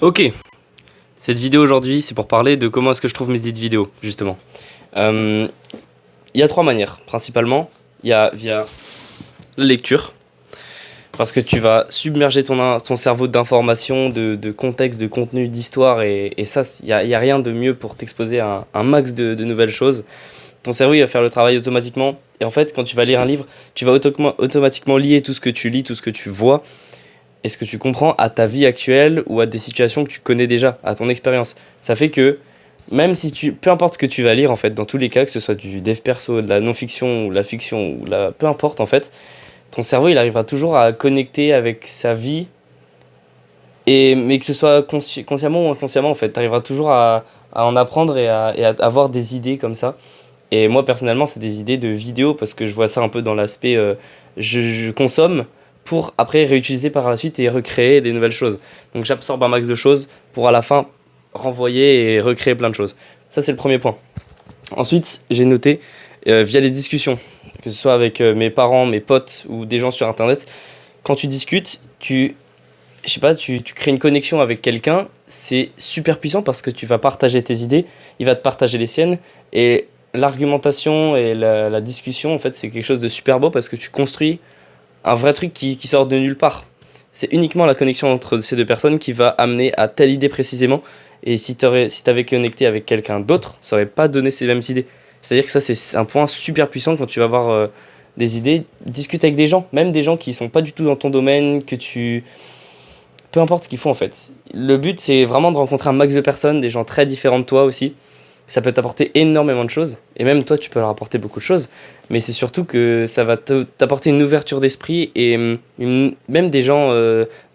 Ok, cette vidéo aujourd'hui, c'est pour parler de comment est-ce que je trouve mes idées de vidéo, justement. Il y a trois manières, principalement. Il y a via la lecture, parce que tu vas submerger ton cerveau d'informations, de contexte, de contenu, d'histoire, et ça, il y a rien de mieux pour t'exposer à un max de nouvelles choses. Ton cerveau, il va faire le travail automatiquement, et en fait, quand tu vas lire un livre, tu vas automatiquement lier tout ce que tu lis, tout ce que tu vois, et ce que tu comprends à ta vie actuelle ou à des situations que tu connais déjà, à ton expérience. Ça fait que même si peu importe ce que tu vas lire en fait, dans tous les cas, que ce soit du dev perso, de la non-fiction ou la fiction ou peu importe en fait, ton cerveau il arrivera toujours à connecter avec sa vie mais que ce soit consciemment ou inconsciemment en fait, tu arriveras toujours à en apprendre et à avoir des idées comme ça. Et moi, personnellement, c'est des idées de vidéos parce que je vois ça un peu dans l'aspect je consomme pour après réutiliser par la suite et recréer des nouvelles choses. Donc j'absorbe un max de choses pour à la fin renvoyer et recréer plein de choses. Ça, c'est le premier point. Ensuite, j'ai noté via les discussions, que ce soit avec mes parents, mes potes ou des gens sur Internet, quand tu discutes, je sais pas, tu crées une connexion avec quelqu'un, c'est super puissant parce que tu vas partager tes idées, il va te partager les siennes, et l'argumentation et la discussion, en fait, c'est quelque chose de super beau parce que tu construis un vrai truc qui sort de nulle part. C'est uniquement la connexion entre ces deux personnes qui va amener à telle idée précisément, et si t'avais connecté avec quelqu'un d'autre, ça aurait pas donné ces mêmes idées. C'est-à-dire que ça, c'est un point super puissant quand tu vas avoir des idées, discute avec des gens, même des gens qui sont pas du tout dans ton domaine, peu importe ce qu'ils font en fait. Le but, c'est vraiment de rencontrer un max de personnes, des gens très différents de toi aussi. Ça peut t'apporter énormément de choses, et même toi, tu peux leur apporter beaucoup de choses, mais c'est surtout que ça va t'apporter une ouverture d'esprit, et même des gens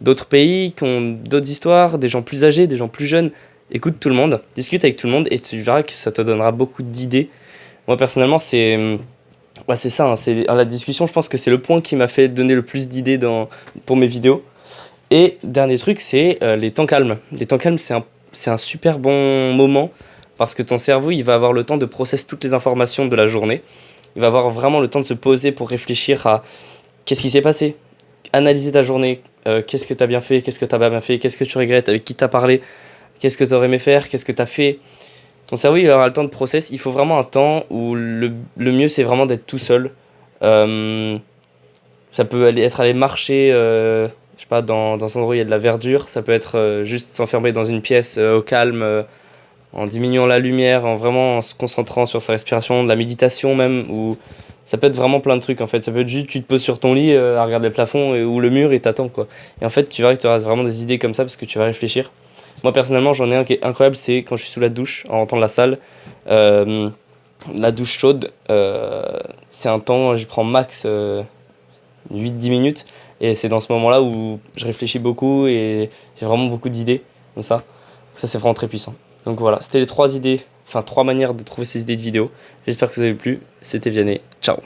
d'autres pays, qui ont d'autres histoires, des gens plus âgés, des gens plus jeunes. Écoute tout le monde, discute avec tout le monde, et tu verras que ça te donnera beaucoup d'idées. Moi, personnellement, ouais, c'est ça, hein, la discussion, je pense que c'est le point qui m'a fait donner le plus d'idées pour mes vidéos. Et dernier truc, c'est les temps calmes. Les temps calmes, c'est un super bon moment parce que ton cerveau, il va avoir le temps de processer toutes les informations de la journée. Il va avoir vraiment le temps de se poser pour réfléchir à qu'est-ce qui s'est passé, analyser ta journée, qu'est-ce que tu as bien fait, qu'est-ce que tu as pas bien fait, qu'est-ce que tu regrettes, avec qui tu as parlé, qu'est-ce que tu aurais aimé faire, qu'est-ce que tu as fait. Ton cerveau, il va avoir le temps de process. Il faut vraiment un temps où le mieux, c'est vraiment d'être tout seul. Euh, Ça peut être aller marcher, je sais pas, dans un endroit où il y a de la verdure. Ça peut être juste s'enfermer dans une pièce au calme, en diminuant la lumière, en vraiment en se concentrant sur sa respiration, de la méditation même. Ou ça peut être vraiment plein de trucs en fait. Ça peut être juste tu te poses sur ton lit à regarder le plafond ou le mur et t'attends quoi. Et en fait, tu verras que tu auras vraiment des idées comme ça parce que tu vas réfléchir. Moi personnellement, j'en ai un qui est incroyable, c'est quand je suis sous la douche en rentrant de la salle. Euh, la douche chaude, c'est un temps, je prends max 8-10 minutes. Et c'est dans ce moment-là où je réfléchis beaucoup et j'ai vraiment beaucoup d'idées comme ça. Ça, c'est vraiment très puissant. Donc voilà, c'était les trois idées, enfin trois manières de trouver ces idées de vidéo. J'espère que vous avez plu. C'était Vianney. Ciao.